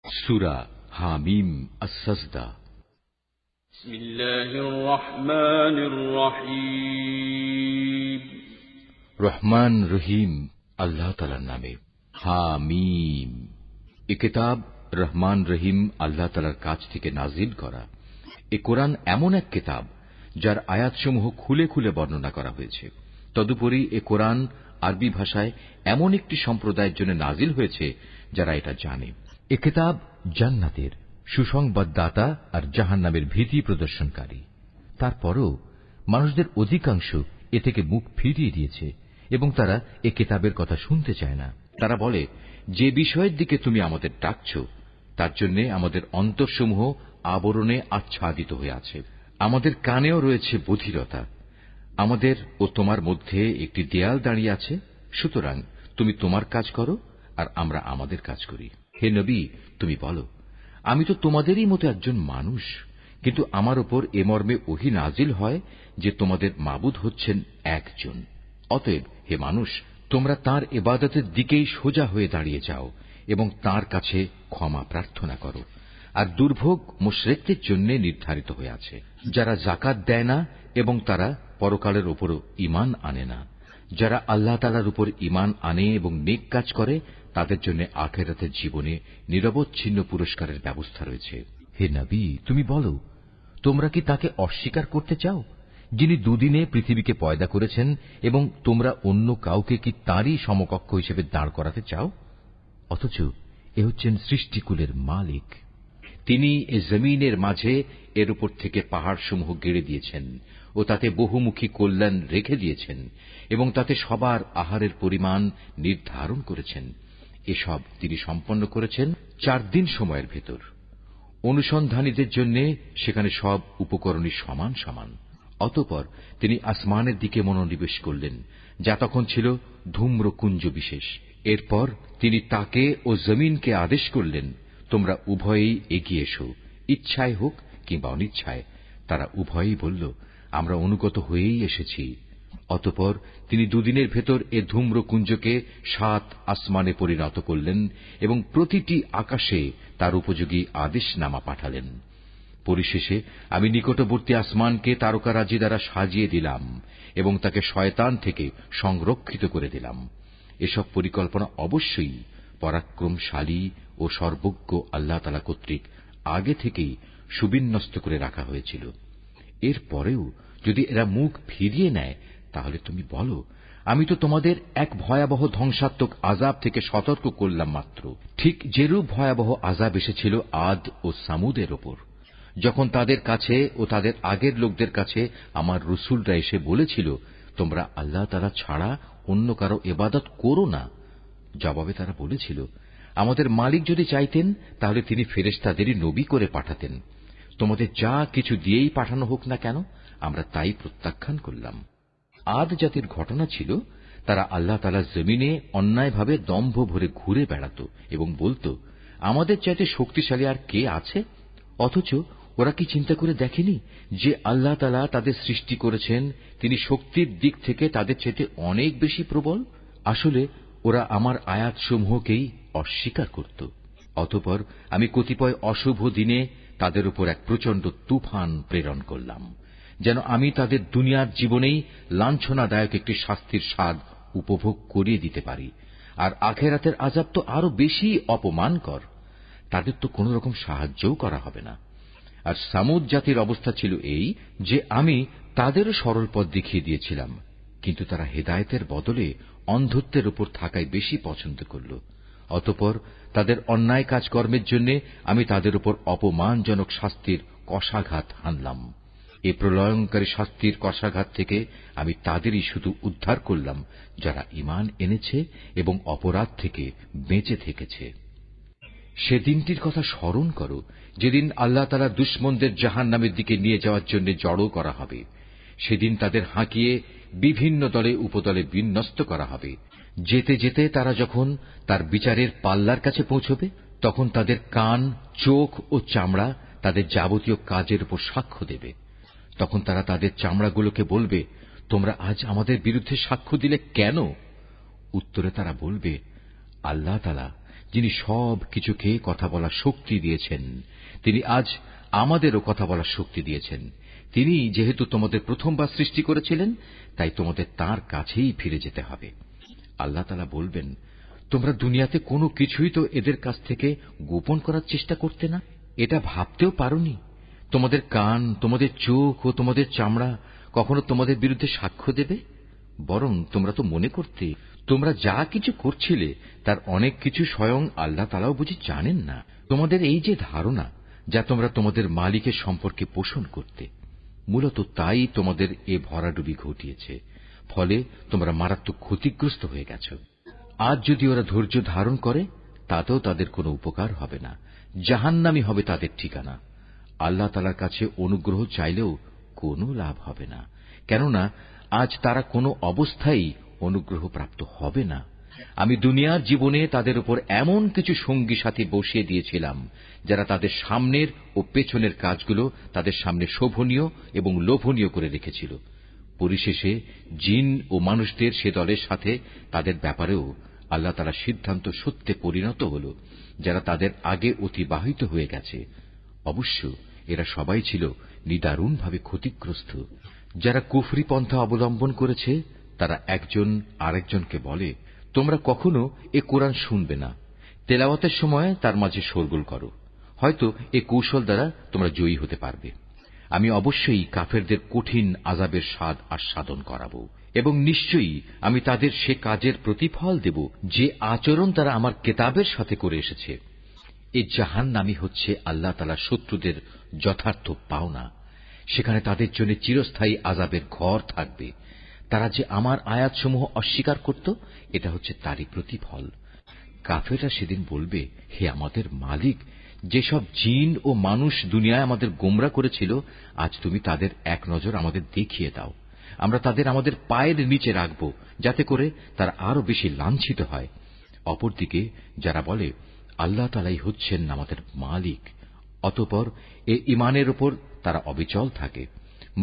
সূরা হামিম আস-সাজদা। বিসমিল্লাহির রহমানির রহিম। রহমান রহিম আল্লাহ তাআলার নামে। হামিম। এ কিতাব রহমান রহিম আল্লাহ তাআলার কাছ থেকে নাজিল করা। এ কোরআন এমন এক কিতাব যার আয়াতসমূহ খুলে খুলে বর্ণনা করা হয়েছে। তদুপরি এ কোরআন আরবি ভাষায় এমন একটি সম্প্রদায়ের জন্য নাজিল হয়েছে যারা এটা জানে। এ কিতাব জান্নাতের সুসংবাদদাতা আর জাহান্নামের ভীতি প্রদর্শনকারী। তারপরও মানুষদের অধিকাংশ এ থেকে মুখ ফিরিয়ে দিয়েছে এবং তারা এ কিতাবের কথা শুনতে চায় না। তারা বলে, যে বিষয়ের দিকে তুমি আমাদের ডাকছ তার জন্য আমাদের অন্তরসমূহ আবরণে আচ্ছাদিত হয়ে আছে, আমাদের কানেও রয়েছে বধিরতা, আমাদের ও তোমার মধ্যে একটি দেয়াল দাঁড়িয়ে আছে। সুতরাং তুমি তোমার কাজ করো আর আমরা আমাদের কাজ করি। হে নবী, তুমি বলো, আমি তো তোমাদেরই মতো একজন মানুষ, কিন্তু আমার উপর এ মর্মে ওহী নাজিল হয় যে তোমাদের মাবুদ হচ্ছেন একজন। অতএব হে মানুষ, তোমরা তাঁর ইবাদতের দিকেই সোজা হয়ে দাঁড়িয়ে যাও এবং তাঁর কাছে ক্ষমা প্রার্থনা করো। আর দুর্ভোগ মুশরিকদের জন্য নির্ধারিত হয়ে আছে, যারা যাকাত দেয় না এবং তারা পরকালের উপরও ঈমান আনে না। যারা আল্লাহ তাআলার উপর ঈমান আনে এবং নেক কাজ করে তাদের জন্য আখিরাতের জীবনে নিরবচ্ছিন্ন পুরস্কারের ব্যবস্থা রয়েছে। হে নবী, তুমি বলো, তোমরা কি তাকে অস্বীকার করতে চাও যিনি দুদিনে পৃথিবীকে পয়দা করেছেন, এবং তোমরা অন্য কাউকে কি তাঁরই সমকক্ষ হিসেবে দাঁড় করাতে চাও? অথচ এ হচ্ছেন সৃষ্টিকুলের মালিক। তিনি এ জমিনের মাঝে এর উপর থেকে পাহাড়সমূহ গেড়ে দিয়েছেন ও তাতে বহুমুখী কল্যাণ রেখে দিয়েছেন এবং তাতে সবার আহারের পরিমাণ নির্ধারণ করেছেন। এসব তিনি সম্পন্ন করেছেন 4 দিন সময়ের ভেতর। অনুসন্ধানীদের জন্য সেখানে সব উপকরণই সমান সমান। অতঃপর তিনি আসমানের দিকে মনোনিবেশ করলেন, যা তখন ছিল ধূম্রকুঞ্জ বিশেষ। এরপর তিনি তাকে ও জমিনকে আদেশ করলেন, তোমরা উভয়েই এগিয়ে এসো, ইচ্ছায় হোক কিংবা অনিচ্ছায়। তারা উভয়েই বলল, আমরা অনুগত হয়েই এসেছি। অতঃপর তিনি দুদিনের ভেতর এ ধূম্রকুঞ্জকে 7 আসমানে পরিণত করলেন এবং প্রতিটি আকাশে তার উপযোগী আদেশনামা পাঠালেন। পরিশেষে আমি নিকটবর্তী আসমানকে তারকারাজি দ্বারা সাজিয়ে দিলাম এবং তাকে শয়তান থেকে সংরক্ষিত করে দিলাম। এসব পরিকল্পনা অবশ্যই পরাক্রমশালী ও সর্বজ্ঞ আল্লাহ তাআলা কর্তৃক আগে থেকেই সুবিন্যস্ত করে রাখা হয়েছিল। এর পরেও যদি এরা মুখ ফিরিয়ে নেয়, তাহলে তুমি বলো, আমি তো তোমাদের এক ভয়াবহ ধ্বংসাত্মক আযাব থেকে সতর্ক করলাম মাত্র। ঠিক যেরূপ ভয়াবহ আযাব এসেছিল আদ ও সামুদের ওপর, যখন তাদের কাছে ও তাদের আগের লোকদের কাছে আমার রসুলরা এসে বলেছিল, তোমরা আল্লাহ তাআলা ছাড়া অন্য কারো ইবাদত করো না। জবাবে তারা বলেছিল, আমাদের মালিক যদি চাইতেন তাহলে তিনি ফেরেশতাদেরই নবী করে পাঠাতেন। তোমাদের যা কিছু দিয়েই পাঠানো হোক না কেন, আমরা তাই প্রত্যাখ্যান করলাম। আদ জাতির ঘটনা ছিল, তারা আল্লাহ তাআলার জমিনে অন্যায়ভাবে দম্ভ ভরে ঘুরে বেড়াত এবং বলত, আমাদের চাইতে শক্তিশালী আর কে আছে? অথচ ওরা কি চিন্তা করে দেখেনি যে আল্লাহ তাআলা তাদের সৃষ্টি করেছেন, তিনি শক্তির দিক থেকে তাদের চাইতে অনেক বেশি প্রবল। আসলে ওরা আমার আয়াতসমূহকেই অস্বীকার করত। অতঃপর আমি কতিপয় অশুভ দিনে তাদের উপর এক প্রচণ্ড তুফান প্রেরণ করলাম, যেন আমি তাদের দুনিয়ার জীবনেই লাঞ্ছনাদায়ক একটি শাস্তির স্বাদ উপভোগ করিয়ে দিতে পারি। আর আখিরাতের আযাব তো আরো বেশি অপমানকর, তাদের তো কোন রকম সাহায্যও করা হবে না। আর সামুদ জাতির অবস্থা ছিল এই যে আমি তাদেরও সরল পথ দেখিয়ে দিয়েছিলাম, কিন্তু তারা হেদায়েতের বদলে অন্ধত্বের উপর থাকাই বেশি পছন্দ করল। অতঃপর তাদের অন্যায় কাজকর্মের জন্য আমি তাদের উপর অপমানজনক শাস্তির কশাঘাত হানলাম। এ প্রলয়ঙ্কারী শাস্তির কশাঘাত থেকে আমি তাদেরই শুধু উদ্ধার করলাম যারা ঈমান এনেছে এবং অপরাধ থেকে বেঁচে থেকেছে। সেদিনটির কথা স্মরণ করো যেদিন আল্লাহ তাআলা দুশমনদের জাহান্নামের দিকে নিয়ে যাওয়ার জন্য জড়ো করা হবে। সেদিন তাদের হাঁকিয়ে বিভিন্ন দলে উপদলে বিন্যস্ত করা হবে। যেতে যেতে তারা যখন তার বিচারের পাল্লার কাছে পৌঁছবে, তখন তাদের কান, চোখ ও চামড়া তাদের যাবতীয় কাজের উপর সাক্ষ্য দেবে। তখন তারা তাদের চামড়াগুলোকে বলবে, তোমরা আজ আমাদের বিরুদ্ধে সাক্ষ্য দিলে কেন? উত্তরে তারা বলবে, আল্লাহ তাআলা যিনি সব কিছুকে কথা বলার শক্তি দিয়েছেন, তিনি আজ আমাদেরও কথা বলার শক্তি দিয়েছেন। তিনি যেহেতু তোমাদের প্রথমবার সৃষ্টি করেছিলেন, তাই তোমাদের তাঁর কাছেই ফিরে যেতে হবে। আল্লাহ তাআলা বলবেন, তোমরা দুনিয়াতে কোনো কিছুই তো এদের কাছ থেকে গোপন করার চেষ্টা করতে না। এটা ভাবতেও পারোনি তোমাদের কান, তোমাদের চোখ ও তোমাদের চামড়া কখনো তোমাদের বিরুদ্ধে সাক্ষ্য দেবে। বরং তোমরা তো মনে করতে তোমরা যা কিছু করছিলে তার অনেক কিছু স্বয়ং আল্লাহ তাআলাও বুঝি জানেন না। তোমাদের এই যে ধারণা, যা তোমরা তোমাদের মালিকের সম্পর্কে পোষণ করতে, মূলত তাই তোমাদের এ ভরাডুবি ঘটিয়েছে। ফলে তোমরা মারাত্মক ক্ষতিগ্রস্ত হয়ে গেছ। আজ যদি ওরা ধৈর্য ধারণ করে, তাতেও তাদের কোনো উপকার হবে না। জাহান্নামই হবে তাদের ঠিকানা। আল্লাহ তাআলার কাছে অনুগ্রহ চাইলেও কোনো লাভ হবে না, কেননা আজ তারা কোনো অবস্থায় অনুগ্রহ প্রাপ্ত হবে না। আমি দুনিয়ার জীবনে তাদের উপর এমন কিছু সঙ্গী সাথী বসিয়ে দিয়েছিলাম, যারা তাদের সামনের ও পেছনের কাজগুলো তাদের সামনে শোভনীয় এবং লোভনীয় করে রেখেছিল। পরিশেষে জিন ও মানুষদের সে দলের সাথে তাদের ব্যাপারেও আল্লাহ তাআলার সিদ্ধান্ত সত্যে পরিণত হল, যারা তাদের আগে অতিবাহিত হয়ে গেছে। অবশ্য এরা সবাই ছিল নিদারুণভাবে ক্ষতিগ্রস্ত। যারা কুফরি পন্থা অবলম্বন করেছে, তারা একজন আরেকজনকে বলে, তোমরা কখনো এ কোরআন শুনবে না। তেলাওয়াতের সময় তার মাঝে শোরগোল করো, হয়তো এ কৌশল দ্বারা তোমরা জয়ী হতে পারবে। আমি অবশ্যই কাফেরদের কঠিন আযাবের স্বাদ আস্বাদন করাবো, এবং নিশ্চয়ই আমি তাদের সে কাজের প্রতিফল দেব যে আচরণ তারা আমার কেতাবের সাথে করে এসেছে। এ জাহান্নামই হচ্ছে আল্লাহ তাআলার শত্রুদের যথার্থ পাওনা। সেখানে তাদের জন্য চিরস্থায়ী আযাবের ঘর থাকবে। তারা যে আমার আয়াতসমূহ অস্বীকার করত, এটা হচ্ছে তারই প্রতিফল। কাফেররা সেদিন বলবে, হে আমাদের মালিক, যেসব জিন ও মানুষ দুনিয়ায় আমাদের গোমরা করেছিল, আজ তুমি তাদের এক নজর আমাদের দেখিয়ে দাও। আমরা তাদের আমাদের পায়ের নিচে রাখব, যাতে করে তারা আরো বেশি লাঞ্ছিত হয়। অপরদিকে যারা বলে, আল্লাহ তাআলাই হচ্ছেন আমাদের মালিক, অতঃপর এ ঈমানের উপর তারা অবিচল থাকে।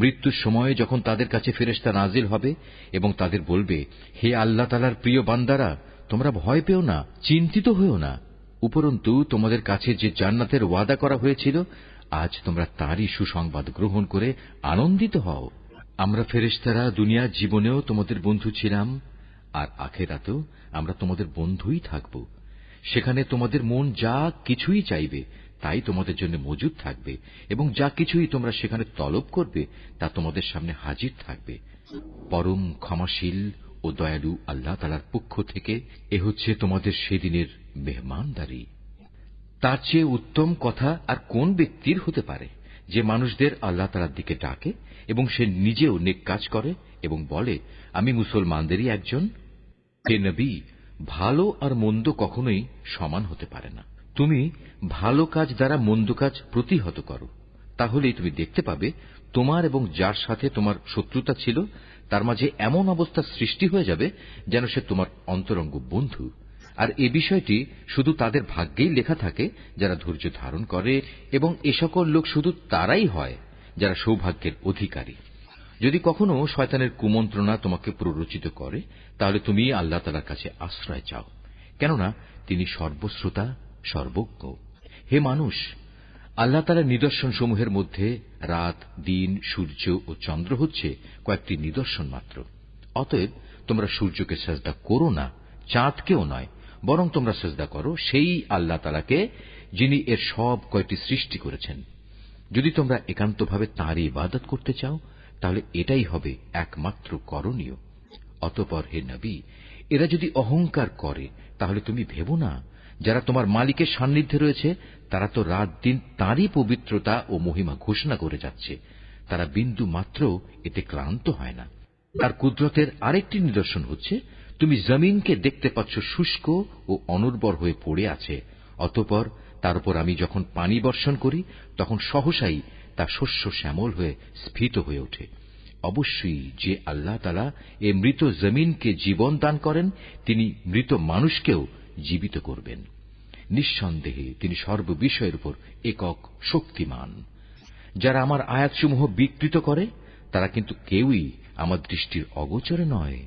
মৃত্যুর সময়ে যখন তাদের কাছে ফেরেশতা নাজিল হবে এবং তাদের বলবে, হে আল্লাহ তাআলার প্রিয় বান্দারা, তোমরা ভয় পেও না, চিন্তিত হয়েও না। উপরন্তু তোমাদের কাছে যে জান্নাতের ওয়াদা করা হয়েছিল, আজ তোমরা তারই সুসংবাদ গ্রহণ করে আনন্দিত হও। আমরা ফেরেশতারা দুনিয়ার জীবনেও তোমাদের বন্ধু ছিলাম, আর আখিরাতেও আমরা তোমাদের বন্ধুই থাকব। সেখানে তোমাদের মন যা কিছুই চাইবে তাই তোমাদের জন্য মজুদ থাকবে, এবং যা কিছুই তোমরা সেখানে তলব করবে তা তোমাদের সামনে হাজির থাকবে। পরম ক্ষমাশীল ও দয়ালু আল্লাহ তাআলার পক্ষ থেকে এ হচ্ছে তোমাদের সেদিনের মেহমানদারি। তার চেয়ে উত্তম কথা আর কোন ব্যক্তির হতে পারে, যে মানুষদের আল্লাহ তাআলার দিকে ডাকে এবং সে নিজেও নেক কাজ করে এবং বলে, আমি মুসলমানদেরই একজন। হে নবী, ভালো আর মন্দ কখনোই সমান হতে পারে না। তুমি ভালো কাজ দ্বারা মন্দ কাজ প্রতিহত করো, তাহলেই তুমি দেখতে পাবে তোমার এবং যার সাথে তোমার শত্রুতা ছিল তার মাঝে এমন অবস্থা সৃষ্টি হয়ে যাবে যেন সে তোমার অন্তরঙ্গ বন্ধু। আর এ বিষয়টি শুধু তাদের ভাগ্যেই লেখা থাকে যারা ধৈর্য ধারণ করে, এবং এ সকল লোক শুধু তারাই হয় যারা সৌভাগ্যের অধিকারী। যদি কখনো শয়তানের কুমন্ত্রণা তোমাকে প্ররোচিত করে, তাহলে তুমি আল্লাহ তাআলার কাছে আশ্রয় চাও, কেননা তিনি সর্বশ্রোতা, সর্বজ্ঞ। হে মানুষ, আল্লাহ তাআলার নিদর্শন সমূহের মধ্যে রাত, দিন, সূর্য ও চন্দ্র হচ্ছে কয়েকটি নিদর্শন মাত্র। অতএব তোমরা সূর্যকে সিজদা করো না, চাঁদকেও নয়, বরং তোমরা সিজদা করো সেই আল্লাহ তাআলাকে, যিনি এর সব কয়টি সৃষ্টি করেছেন। যদি তোমরা একান্তভাবে তাঁরই ইবাদত করতে চাও, তাহলে এটাই হবে একমাত্র করণীয়। অতঃপর হে নবী, এরা যদি অহংকার করে, তাহলে তুমি ভেবো না, যারা তোমার মালিকের সান্নিধ্যে রয়েছে তারা তো রাত দিন তাঁরই পবিত্রতা ও মহিমা ঘোষণা করে যাচ্ছে। তারা বিন্দু মাত্র এতে ক্লান্ত হয় না। তার কুদরতের আরেকটি নিদর্শন হচ্ছে, তুমি জমিনকে দেখতে পাচ্ছ শুষ্ক ও অনুর্বর হয়ে পড়ে আছে, অতঃপর তার উপর আমি যখন পানি বর্ষণ করি, তখন সহসাই তা শস্য শ্যামল হয়ে স্ফীত হয়ে ওঠে। অবশ্যই যে আল্লাহ তাআলা এ মৃত জমিনকে জীবন দান করেন, তিনি মৃত মানুষকেও জীবিত করবেন। নিঃসন্দেহে তিনি সর্ববিষয়ের উপর একক শক্তিমান। যারা আমার আয়াতসমূহ বিকৃত করে, তারা কিন্তু কেউই আমার দৃষ্টির অগোচরে নয়।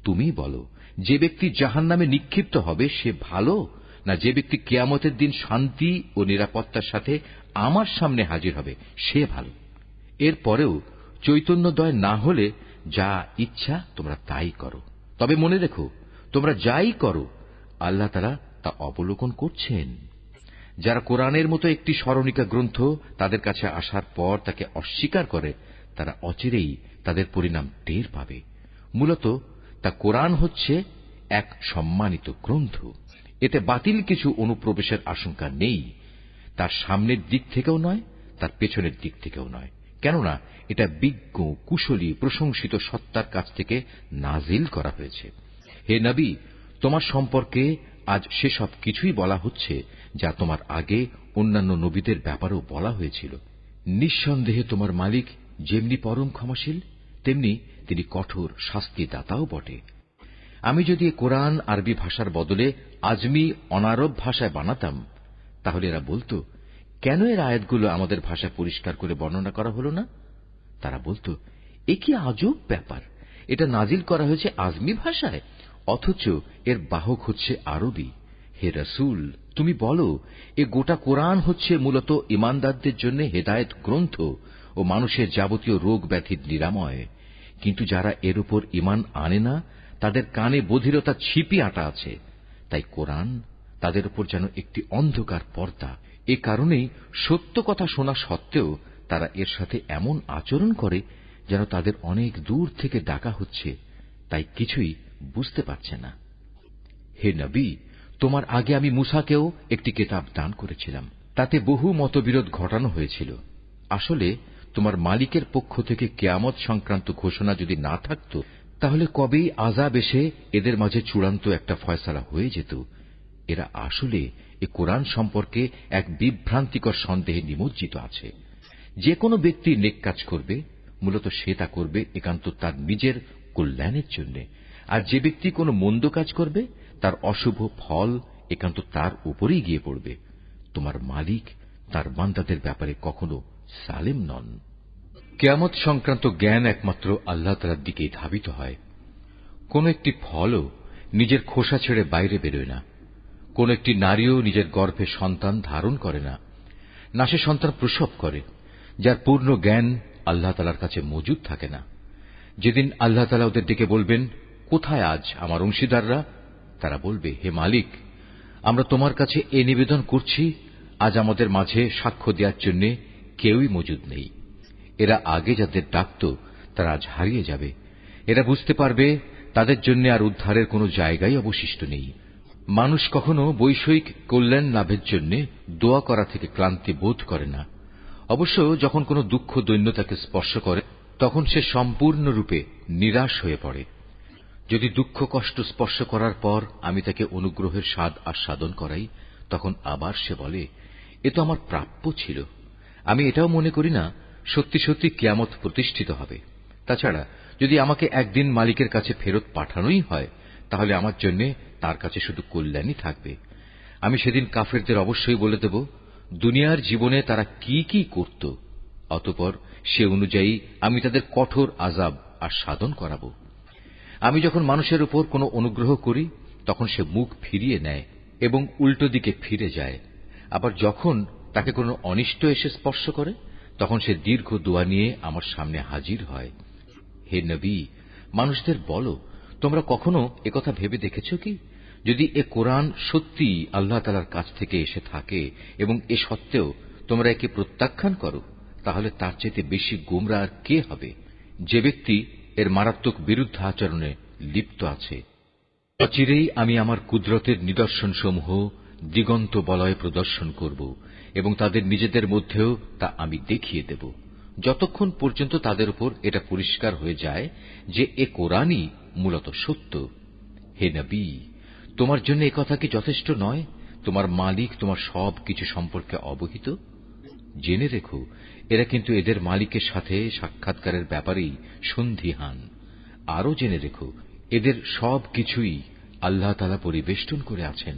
তুমি বলো, যে ব্যক্তি জাহান্নামে নিক্ষিপ্ত হবে সে ভালো, না যে ব্যক্তি কিয়ামতের দিন শান্তি ও নিরাপত্তার সাথে আমার সামনে হাজির হবে সে ভালো। এরপরেও চৈতন্যদয় না হলে যা ইচ্ছা তোমরা তাই করো। তবে মনে রেখো, তোমরা যাই করো আল্লাহ তাআলা তা অবলোকন করছেন। যারা কোরআনের মতো একটি স্মরণিকা গ্রন্থ তাদের কাছে আসার পর তাকে অস্বীকার করে, তারা অচিরেই তাদের পরিণাম টের পাবে। মূলত তা কোরআন হচ্ছে এক সম্মানিত গ্রন্থ। এতে বাতিল কিছু অনুপ্রবেশের আশঙ্কা নেই, তার সামনের দিক থেকেও নয়, তার পেছনের দিক থেকেও নয়, কেননা এটা বিজ্ঞ, কুশলী, প্রশংসিত সত্তার কাছ থেকে নাজিল করা হয়েছে। হে নবী, তোমার সম্পর্কে আজ সেসব কিছুই বলা হচ্ছে যা তোমার আগে অন্যান্য নবীদের ব্যাপারেও বলা হয়েছিল। নিঃসন্দেহে তোমার মালিক যেমনি পরম ক্ষমাশীল, তেমনি তিনি কঠোর শাস্তিদাতাও বটে। আমি যদি কোরআন আরবি ভাষার বদলে আজমি অনারব ভাষায় বানাতাম, তাহলে এরা বলতো, কেন এর আয়াতগুলো আমাদের ভাষায় পরিষ্কার করে বর্ণনা করা হলো না? তারা বলতো, এ কি আজব ব্যাপার, এটা নাজিল করা হয়েছে আজমি ভাষায়, অথচ এর বাহক হচ্ছে আরবি। হে রাসূল, তুমি বলো, এ গোটা কোরআন হচ্ছে মূলত ঈমানদারদের জন্য হেদায়েত গ্রন্থ ও মানুষের যাবতীয় রোগ ব্যাধির নিরাময়। কিন্তু যারা এর উপর ঈমান আনে না, তাদের কানে বধিরতা ছিপি আঁটা আছে। তাই কোরআন তাদের উপর যেন একটি অন্ধকার পর্দা। এ কারণেই সত্য কথা শোনা সত্ত্বেও তারা এর সাথে এমন আচরণ করে যেন তাদের অনেক দূর থেকে ডাকা হচ্ছে, তাই কিছুই বুঝতে পারছে না। হে নবী, তোমার আগে আমি মূসাকেও একটি কিতাব দান করেছিলাম, তাতে বহু মতবিরোধ ঘটানো হয়েছিল। আসলে তোমার মালিকের পক্ষ থেকে কিয়ামত সংক্রান্ত ঘোষণা যদি না থাকত, তাহলে কবেই আযাব এসে এদের মাঝে চূড়ান্ত একটা ফয়সালা হয়ে যেত। এরা আসলে এ কোরআন সম্পর্কে এক বিভ্রান্তিকর সন্দেহে নিমজ্জিত আছে। যে কোনো ব্যক্তি নেক কাজ করবে, মূলত সে তা করবে একান্ত তার নিজের কল্যাণের জন্য, আর যে ব্যক্তি কোনো মন্দ কাজ করবে তার অশুভ ফল একান্ত তার উপরেই গিয়ে পড়বে। তোমার মালিক তার বান্দাদের ব্যাপারে কখনো সালেম নন। কিয়ামত সংক্রান্ত জ্ঞান একমাত্র আল্লাহ তাআলার দিকেই ধাবিত হয়। কোন একটি ফলও নিজের খোসা ছেড়ে বাইরে বেরোয় না। কোন একটি নারীও নিজের গর্ভে সন্তান ধারণ করে না, না সে সন্তান প্রসব করে, যার পূর্ণ জ্ঞান আল্লাহ তাআলার কাছে মজুদ থাকে না। যেদিন আল্লাহ তাআলা ওদের ডেকে বলবেন, কোথায় আজ আমার অংশীদাররা? তারা বলবে, হে মালিক, আমরা তোমার কাছে এ নিবেদন করছি, আজ আমাদের মাঝে সাক্ষ্য দেওয়ার জন্য কেউই মজুদ নেই। এরা আগে যাদের ডাকত তারা আজ হারিয়ে যাবে। এরা বুঝতে পারবে তাদের জন্য আর উদ্ধারের কোনো জায়গাই অবশিষ্ট নেই। মানুষ কখনো বৈষয়িক কল্যাণ লাভের জন্য দোয়া করা থেকে ক্লান্তি বোধ করে না। অবশ্য যখন কোনো দুঃখ দৈন্য তাকে স্পর্শ করে, তখন সে সম্পূর্ণরূপে নিরাশ হয়ে পড়ে। যদি দুঃখ কষ্ট স্পর্শ করার পর আমি তাকে অনুগ্রহের স্বাদ আস্বাদন করাই, তখন আবার সে বলে, এ তো আমার প্রাপ্য ছিল। আমি এটাও মনে করি না সত্যি সত্যি কিয়ামত প্রতিষ্ঠিত হবে। তাছাড়া যদি আমাকে একদিন মালিকের কাছে ফেরত পাঠানোই হয়, তাহলে আমার জন্য তার কাছে শুধু কল্যাণই থাকবে। আমি সেদিন কাফেরদের অবশ্যই বলে দেব দুনিয়ার জীবনে তারা কি কি করত, অতঃপর সে অনুযায়ী আমি তাদের কঠোর আযাব আস্বাদন করাবো। আমি যখন মানুষের উপর কোনো অনুগ্রহ করি, তখন সে মুখ ফিরিয়ে নেয় এবং উল্টো দিকে ফিরে যায়। আবার যখন তাকে কোনো অনিষ্ট এসে স্পর্শ করে, তখন সে দীর্ঘ দোয়া নিয়ে আমার সামনে হাজির হয়। হে নবী, মানুষদের বলো, তোমরা কখনো একথা ভেবে দেখেছ কি, যদি এ কোরআন সত্যি আল্লাহ তাআলার কাছ থেকে এসে থাকে এবং এ সত্ত্বেও তোমরা একে প্রত্যাখ্যান করো, তাহলে তার চাইতে বেশি গোমরা আর কে হবে, যে ব্যক্তি এর মারাত্মক বিরুদ্ধ আচরণে লিপ্ত আছে। অচিরেই আমি আমার কুদরতের নিদর্শনসমূহ দিগন্ত বলয়ে প্রদর্শন করব এবং তাদের নিজেদের মধ্যেও তা আমি দেখিয়ে দেব, যতক্ষণ পর্যন্ত তাদের উপর এটা পরিষ্কার হয়ে যায় যে এ কোরআনই মূলত সত্য। হে নবী, তোমার জন্য একথা কি যথেষ্ট নয়? তোমার মালিক তোমার সব কিছু সম্পর্কে অবহিত। জেনে রেখো, এরা কিন্তু এদের মালিকের সাথে সাক্ষাৎকারের ব্যাপারেই সন্দিহান। আরও জেনে রেখো, এদের সব কিছুই আল্লাহ তাআলা পরিবেষ্টন করে আছেন।